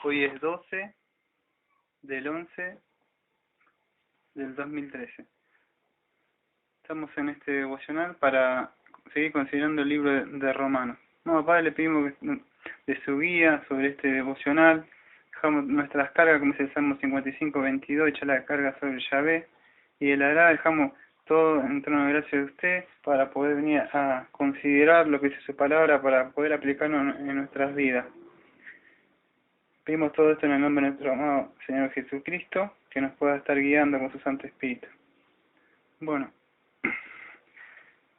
Hoy es 12 del 11 del 2013. Estamos en este devocional para seguir considerando el libro de Romanos. No, Padre, le pedimos de su guía sobre este devocional. Dejamos nuestras cargas, como dice el Salmo 55:22, echa la carga sobre Yahvé. Y Él hará, dejamos todo en trono de gracia de usted para poder venir a considerar lo que dice su palabra, para poder aplicarlo en nuestras vidas. Pedimos todo esto en el nombre de nuestro amado Señor Jesucristo, que nos pueda estar guiando con su Santo Espíritu. Bueno,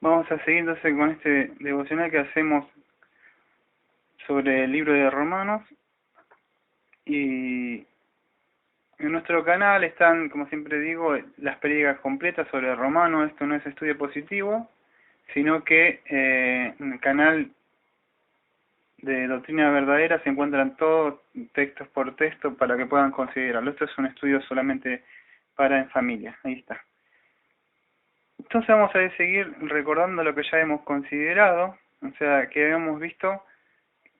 vamos a seguir entonces con este devocional que hacemos sobre el libro de Romanos. Y en nuestro canal están, como siempre digo, las prédicas completas sobre Romanos. Esto no es estudio positivo, sino que en el canal de Doctrina Verdadera se encuentran todos textos por texto para que puedan considerarlo. Esto es un estudio solamente para en familia. Ahí está. Entonces vamos a seguir recordando lo que ya hemos considerado, o sea, que habíamos visto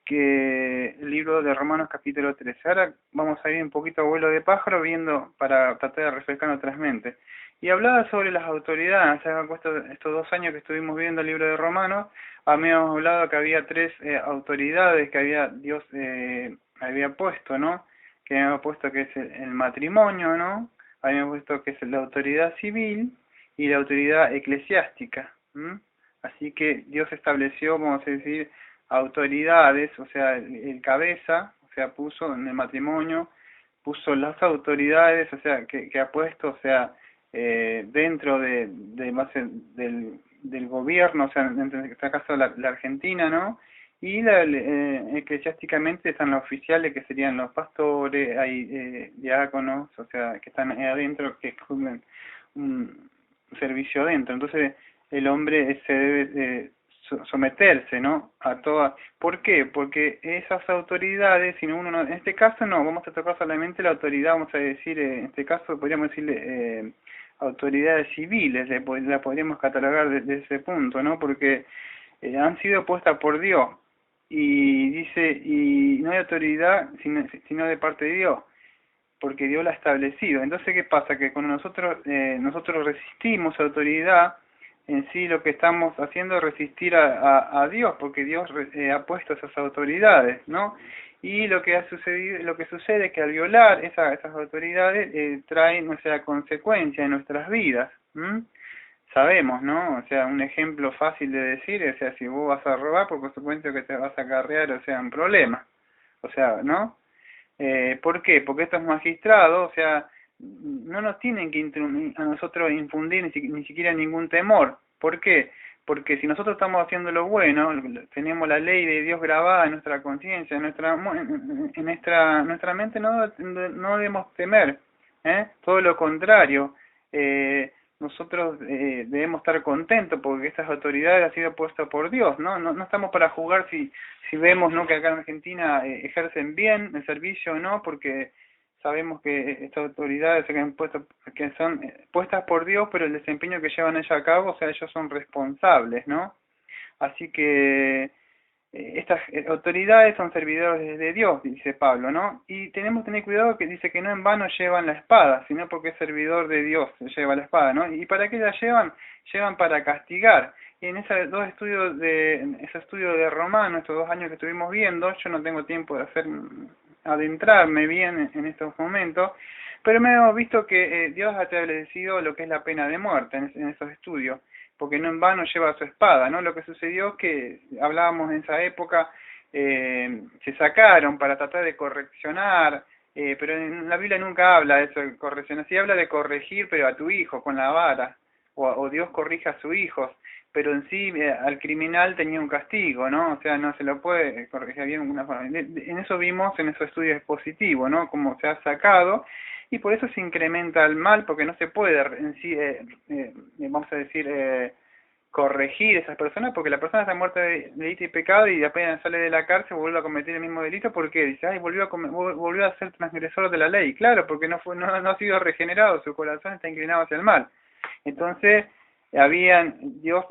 que el libro de Romanos capítulo 13. Ahora vamos a ir un poquito a vuelo de pájaro viendo para tratar de refrescar nuestras mentes. Y hablaba sobre las autoridades. Estos 2 años que estuvimos viendo el libro de Romanos, habíamos hablado que había 3 autoridades que Dios había puesto, ¿no? Que habíamos puesto que es el matrimonio, ¿no? Habíamos puesto que es la autoridad civil y la autoridad eclesiástica. Así que Dios estableció, vamos a decir, autoridades, o sea, el cabeza, o sea, puso en el matrimonio, puso las autoridades, o sea, que ha puesto, o sea, dentro del gobierno, o sea, en este caso la Argentina, ¿no? Y eclesiásticamente están los oficiales, que serían los pastores, hay diáconos, o sea, que están adentro, que cumplen un servicio adentro. Entonces, el hombre se debe someterse, ¿no? A todas. ¿Por qué? Porque esas autoridades, si uno no, en este caso no, vamos a tocar solamente la autoridad, vamos a decir, en este caso podríamos decirle autoridades civiles, la podríamos catalogar desde ese punto, ¿no? Porque han sido puestas por Dios, y dice, y no hay autoridad sino de parte de Dios, porque Dios la ha establecido. Entonces, ¿qué pasa? Que cuando nosotros resistimos a autoridad, en sí lo que estamos haciendo es resistir a Dios, porque Dios ha puesto esas autoridades, ¿no? Y lo que sucede es que al violar esas autoridades traen, o sea, consecuencias en nuestras vidas. Sabemos, ¿no? O sea, un ejemplo fácil de decir, o sea, si vos vas a robar, por consecuencia que te vas a acarrear, o sea, un problema. O sea, ¿no? ¿Por qué? Porque estos magistrados, o sea, no nos tienen que a nosotros infundir ni siquiera ningún temor. ¿Por qué? Porque si nosotros estamos haciendo lo bueno, tenemos la ley de Dios grabada en nuestra conciencia, en nuestra mente, no debemos temer, todo lo contrario. Nosotros debemos estar contentos porque estas autoridades han sido puestas por Dios, ¿no? No estamos para jugar si vemos, ¿no?, que acá en Argentina ejercen bien el servicio o no, porque sabemos que estas autoridades que son puestas por Dios, pero el desempeño que llevan ellos a cabo, o sea, ellos son responsables, ¿no? Así que estas autoridades son servidores de Dios, dice Pablo, ¿no? Y tenemos que tener cuidado, que dice que no en vano llevan la espada, sino porque es servidor de Dios, lleva la espada, ¿no? ¿Y para qué la llevan? Llevan para castigar. Y en esos estudios de Romano, estos 2 años que estuvimos viendo, yo no tengo tiempo de adentrarme bien en estos momentos, pero me hemos visto que Dios ha establecido lo que es la pena de muerte en esos estudios, porque no en vano lleva su espada, ¿no? Lo que sucedió es que, hablábamos en esa época, se sacaron para tratar de correccionar, pero en la Biblia nunca habla de eso de correccionar, sí habla de corregir, pero a tu hijo, con la vara, o Dios corrige a sus hijos, pero en sí al criminal tenía un castigo, ¿no? O sea, no se lo puede corregir bien una forma. En eso vimos, en esos estudios positivos, ¿no? Como se ha sacado, y por eso se incrementa el mal, porque no se puede en sí, vamos a decir, corregir a esas personas, porque la persona está muerta de delito y pecado, y apenas sale de la cárcel vuelve a cometer el mismo delito. ¿Por qué? Dice, ay, volvió a ser transgresor de la ley. Claro, porque no ha sido regenerado, su corazón está inclinado hacia el mal. Entonces, Dios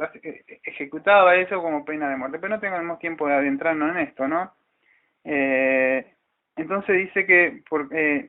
ejecutaba eso como pena de muerte, pero no tenemos tiempo de adentrarnos en esto, ¿no? Entonces dice que,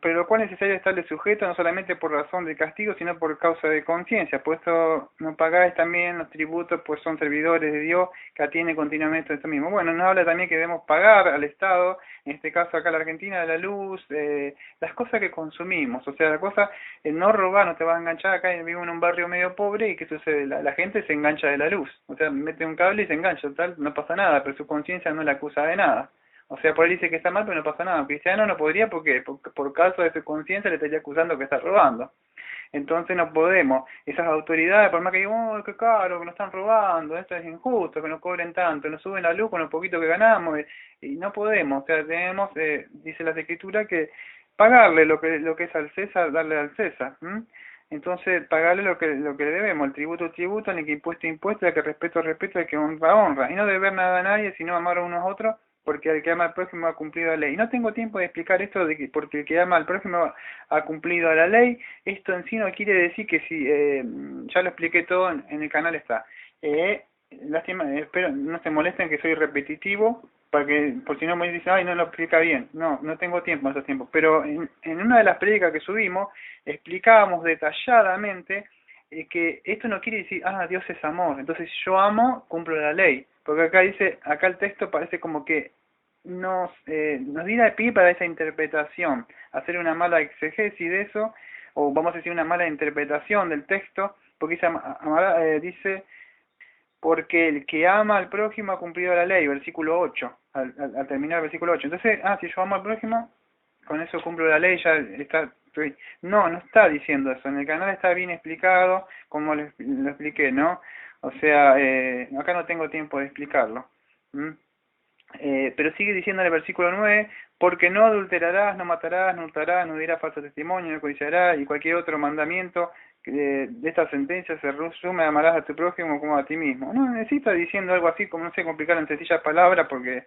pero lo cual es necesario estarle sujeto no solamente por razón de castigo, sino por causa de conciencia, puesto no pagáis también los tributos, pues son servidores de Dios que atienden continuamente esto mismo. Bueno, nos habla también que debemos pagar al Estado, en este caso acá en la Argentina, la luz, las cosas que consumimos, o sea, la cosa, no robar, no te vas a enganchar, acá vivo en un barrio medio pobre y ¿qué sucede? La gente se engancha de la luz, o sea, mete un cable y se engancha, tal, no pasa nada, pero su conciencia no la acusa de nada. O sea, por ahí dice que está mal, pero no pasa nada. Un cristiano no podría porque por causa de su conciencia le estaría acusando que está robando. Entonces no podemos. Esas autoridades, por más que digan, oh, qué caro, que nos están robando, esto es injusto, que nos cobren tanto, nos suben la luz con lo poquito que ganamos, y no podemos. O sea, tenemos, dice las escrituras, que pagarle lo que es al César, darle al César. Entonces, pagarle lo que le debemos, el tributo, el que impuesto, el que respeto, el que honra. Y no deber nada a nadie, sino amar a unos a otros, porque el que ama al prójimo ha cumplido la ley. Y no tengo tiempo de explicar esto de que porque el que ama al prójimo ha cumplido la ley. Esto en sí no quiere decir que si, ya lo expliqué todo en el canal está. Lástima, espero no se molesten que soy repetitivo, para que, por si no me dicen, ay, no lo explica bien. No tengo tiempo, esos tiempos. Pero en una de las prédicas que subimos, explicábamos detalladamente que esto no quiere decir, Dios es amor, entonces si yo amo, cumplo la ley. Porque acá dice, acá el texto parece como que nos diera pie para esa interpretación, hacer una mala exegesis de eso, o vamos a decir una mala interpretación del texto, porque dice, porque el que ama al prójimo ha cumplido la ley, versículo 8, al terminar el versículo 8. Entonces, si yo amo al prójimo, con eso cumplo la ley, ya está. No está diciendo eso, en el canal está bien explicado, como lo expliqué, ¿no? O sea, acá no tengo tiempo de explicarlo. Pero sigue diciendo en el versículo 9, porque no adulterarás, no matarás, no hurtarás, no dirás falso testimonio, no codiciarás, y cualquier otro mandamiento de esta sentencia se resume: amarás a tu prójimo como a ti mismo. No necesita diciendo algo así, como no sé, complicar en sencillas palabras, porque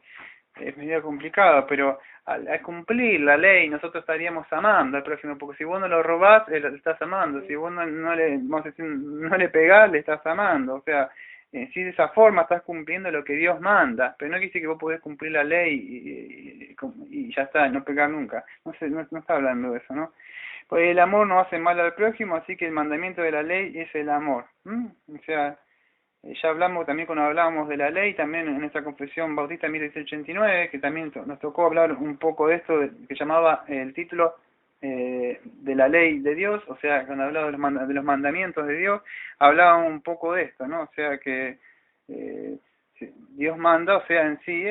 es medio complicado, pero al cumplir la ley nosotros estaríamos amando al prójimo, porque si vos no lo robás, le estás amando; si vos no le, vamos a decir, no le pegás, le estás amando. O sea, si de esa forma estás cumpliendo lo que Dios manda, pero no quiere decir que vos podés cumplir la ley y ya está, no pegar nunca. No está hablando de eso, ¿no? Pues el amor no hace mal al prójimo, así que el mandamiento de la ley es el amor. O sea, ya hablamos también cuando hablábamos de la ley, también en esa confesión bautista 1689, que también nos tocó hablar un poco de esto, que llamaba el título de la ley de Dios. O sea, cuando hablaba de los mandamientos de Dios, hablaba un poco de esto, ¿no? O sea que Dios manda, o sea, en sí,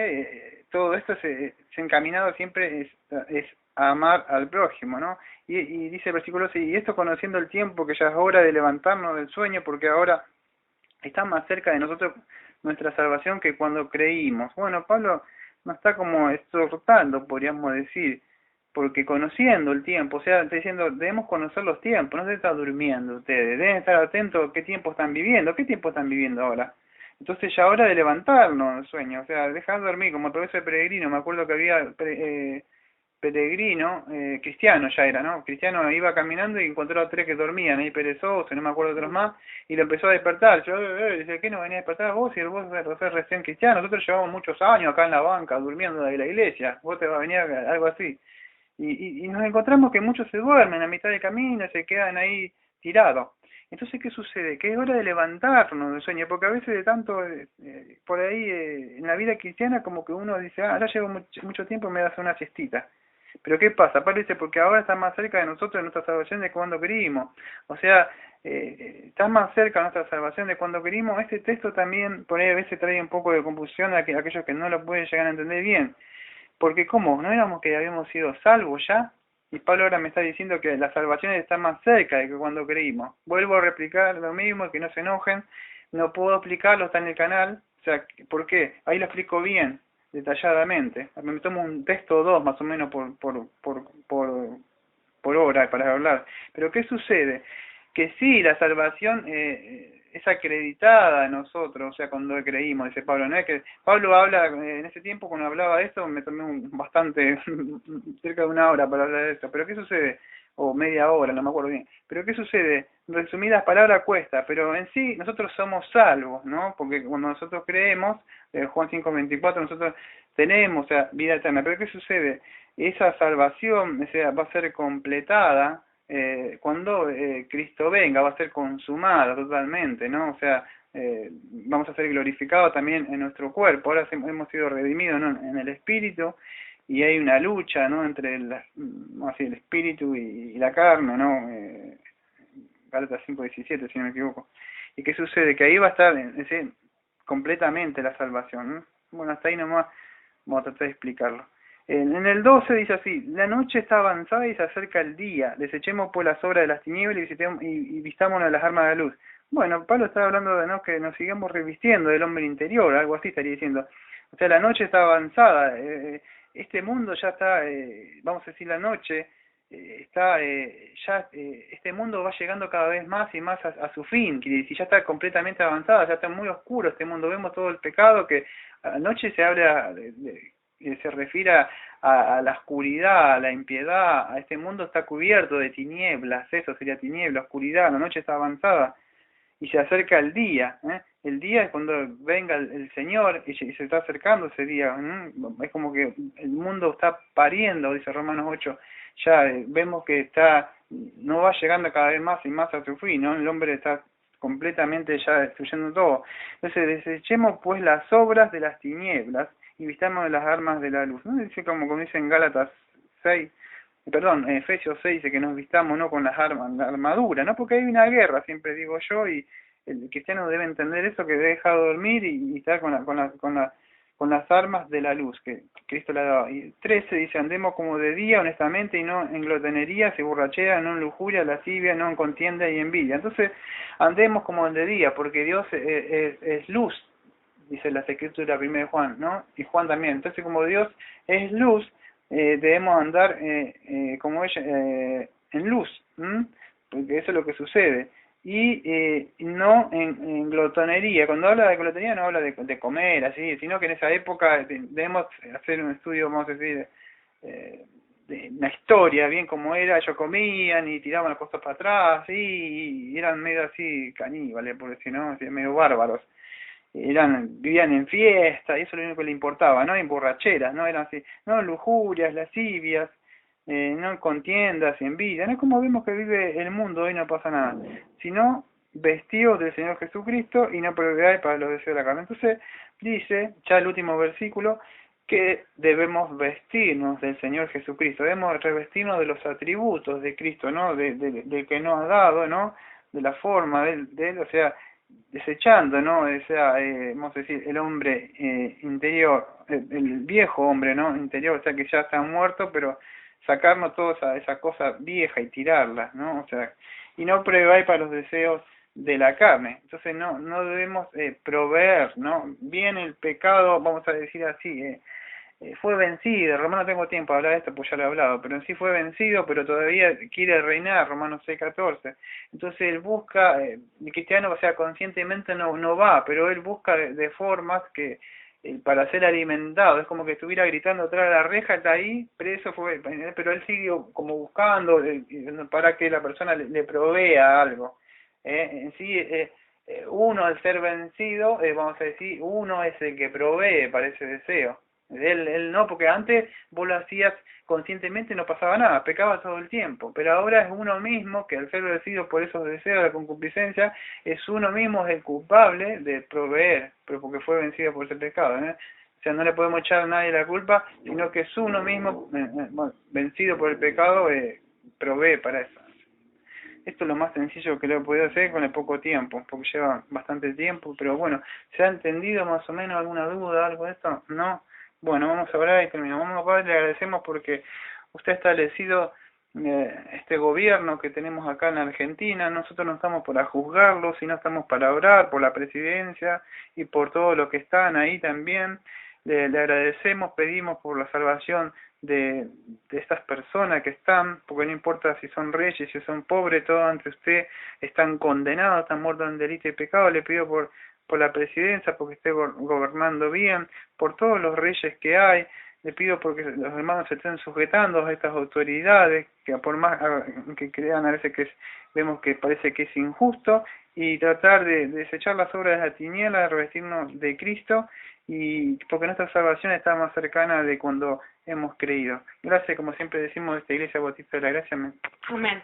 todo esto se encaminado siempre es a amar al prójimo, ¿no? Y dice el versículo 6, y esto conociendo el tiempo, que ya es hora de levantarnos del sueño, porque ahora está más cerca de nosotros nuestra salvación que cuando creímos. Bueno, Pablo no está como exhortando, podríamos decir, porque conociendo el tiempo, o sea, está diciendo, debemos conocer los tiempos, no se está durmiendo ustedes, deben estar atentos a qué tiempo están viviendo ahora. Entonces ya hora de levantarnos del sueño, o sea, dejar de dormir, como el profesor Peregrino, me acuerdo que había Peregrino, cristiano ya era, ¿no? Cristiano iba caminando y encontró a 3 que dormían, ahí perezosos, no me acuerdo de otros más, y lo empezó a despertar. Yo, dice, ¿qué no venía a despertar vos? Y vos sos recién cristiano, nosotros llevamos muchos años acá en la banca durmiendo de la iglesia, vos te va a venir algo así. Y nos encontramos que muchos se duermen a mitad del camino y se quedan ahí tirados. Entonces, ¿qué sucede? Que es hora de levantarnos del sueño, porque a veces de tanto, por ahí, en la vida cristiana, como que uno dice, ya llevo mucho tiempo, me voy a hacer una siestita. Pero ¿qué pasa? Parece porque ahora está más cerca de nosotros de nuestra salvación de cuando creímos. O sea, está más cerca de nuestra salvación de cuando creímos. Este texto también por ahí a veces trae un poco de confusión a aquellos que no lo pueden llegar a entender bien. Porque ¿cómo? ¿No éramos que habíamos sido salvos ya? Y Pablo ahora me está diciendo que la salvación está más cerca de que cuando creímos. Vuelvo a replicar lo mismo, que no se enojen. No puedo explicarlo, está en el canal. O sea, ¿por qué? Ahí lo explico bien, detalladamente. Me tomo un texto o dos más o menos por hora para hablar. Pero ¿qué sucede? Que sí, la salvación es acreditada a nosotros, o sea, cuando creímos, dice Pablo. No es que Pablo habla, en ese tiempo cuando hablaba de esto, me tomé bastante, cerca de una hora para hablar de esto. Pero ¿qué sucede? O media hora, no me acuerdo bien. Pero ¿qué sucede? Resumidas palabras cuesta, pero en sí nosotros somos salvos, ¿no? Porque cuando nosotros creemos, Juan 5:24, nosotros tenemos, o sea, vida eterna. Pero ¿qué sucede? Esa salvación, o sea, va a ser completada cuando Cristo venga, va a ser consumada totalmente, ¿no? O sea, vamos a ser glorificados también en nuestro cuerpo. Ahora hemos sido redimidos, ¿no?, en el espíritu, y hay una lucha, ¿no?, entre así, el espíritu y la carne, ¿no? Gálatas 5:17, si no me equivoco. ¿Y qué sucede? Que ahí va a estar completamente la salvación, ¿no? Bueno, hasta ahí nomás vamos a tratar de explicarlo. En el 12 dice así: la noche está avanzada y se acerca el día, desechemos pues las obras de las tinieblas y vistámonos de las armas de la luz. Bueno, Pablo está hablando de, ¿no?, que nos sigamos revistiendo del hombre interior, algo así estaría diciendo. O sea, la noche está avanzada, este mundo ya está, vamos a decir, la noche está este mundo va llegando cada vez más y más a su fin, quiere decir, ya está completamente avanzada, ya está muy oscuro este mundo, vemos todo el pecado que anoche se habla se refiere a la oscuridad, a la impiedad, a este mundo está cubierto de tinieblas, eso sería tiniebla, oscuridad, la noche está avanzada y se acerca el día, ¿eh? El día es cuando venga el Señor y se está acercando ese día, es como que el mundo está pariendo, dice Romanos 8, ya vemos que no va llegando cada vez más y más a su fin, ¿no? El hombre está completamente ya destruyendo todo. Entonces desechemos pues las obras de las tinieblas y vistamos de las armas de la luz, ¿no? Dice como dice en Gálatas 6, perdón, en Efesios 6 dice que nos vistamos, ¿no?, con las armas, la armadura, ¿no? Porque hay una guerra, siempre digo yo, y el cristiano debe entender eso, que deja dormir y estar con las armas de la luz que Cristo le ha dado. Y 13 dice: andemos como de día, honestamente, y no en glotonerías y borracheras, no en lujuria, lascivia, no en contienda y envidia. Entonces, andemos como de día, porque Dios es luz, dice la escritura primera de Juan, ¿no? Y Juan también. Entonces, como Dios es luz, debemos andar como ella, en luz, porque eso es lo que sucede. Y no en glotonería. Cuando habla de glotonería no habla de comer, así, sino que en esa época debemos hacer un estudio, vamos a decir, de una historia, bien como era, ellos comían y tiraban las cosas para atrás, y eran medio así caníbales, por decir, ¿no?, así, medio bárbaros. Vivían en fiesta, y eso es lo único que le importaba, no en borracheras, no eran así, no lujurias, lascivias, no contiendas, envidia, no es como vemos que vive el mundo, hoy no pasa nada, sino vestidos del Señor Jesucristo y no proveáis para los deseos de la carne. Entonces dice, ya el último versículo, que debemos vestirnos del Señor Jesucristo, debemos revestirnos de los atributos de Cristo, ¿no?, de que nos ha dado, ¿no?, de la forma de él, o sea, desechando, ¿no?, o sea, vamos a decir, el hombre interior, el viejo hombre, ¿no?, interior, o sea, que ya está muerto, pero sacarnos toda esa cosa vieja y tirarla, ¿no? O sea, y no proveáis para los deseos de la carne. Entonces no debemos proveer, ¿no? Bien el pecado, vamos a decir así, fue vencido. Romano, no tengo tiempo de hablar de esto, pues ya lo he hablado, pero en sí fue vencido, pero todavía quiere reinar, Romanos 6:14. Entonces él busca, el cristiano, o sea, conscientemente no va, pero él busca de formas que para ser alimentado, es como que estuviera gritando atrás de la reja, está ahí, preso, pero él sigue como buscando para que la persona le provea algo. En sí, uno al ser vencido, vamos a decir, uno es el que provee para ese deseo. Él no, porque antes vos lo hacías conscientemente, no pasaba nada, pecabas todo el tiempo, pero ahora es uno mismo que al ser vencido por esos deseos de concupiscencia, es uno mismo el culpable de proveer, pero porque fue vencido por ese pecado, ¿eh? O sea, no le podemos echar a nadie la culpa, sino que es uno mismo, bueno, vencido por el pecado, provee para eso. Esto es lo más sencillo que lo he podido hacer con el poco tiempo, porque lleva bastante tiempo, pero bueno, ¿se ha entendido más o menos alguna duda, algo de esto? ¿No? Bueno, vamos a orar y terminamos. Vamos, Padre, le agradecemos porque usted ha establecido este gobierno que tenemos acá en Argentina. Nosotros no estamos para juzgarlo, sino estamos para orar por la presidencia y por todos los que están ahí también. Le agradecemos, pedimos por la salvación de estas personas que están, porque no importa si son reyes, si son pobres, todos ante usted están condenados, están muertos en delito y pecado. Le pido por la presidencia, porque esté gobernando bien, por todos los reyes que hay. Le pido porque los hermanos se estén sujetando a estas autoridades, que por más que crean a veces vemos que parece que es injusto, y tratar de desechar las obras de la tiniebla, de revestirnos de Cristo y porque nuestra salvación está más cercana de cuando hemos creído. Gracias, como siempre decimos, de esta Iglesia Bautista de la Gracia. Amén. Amén.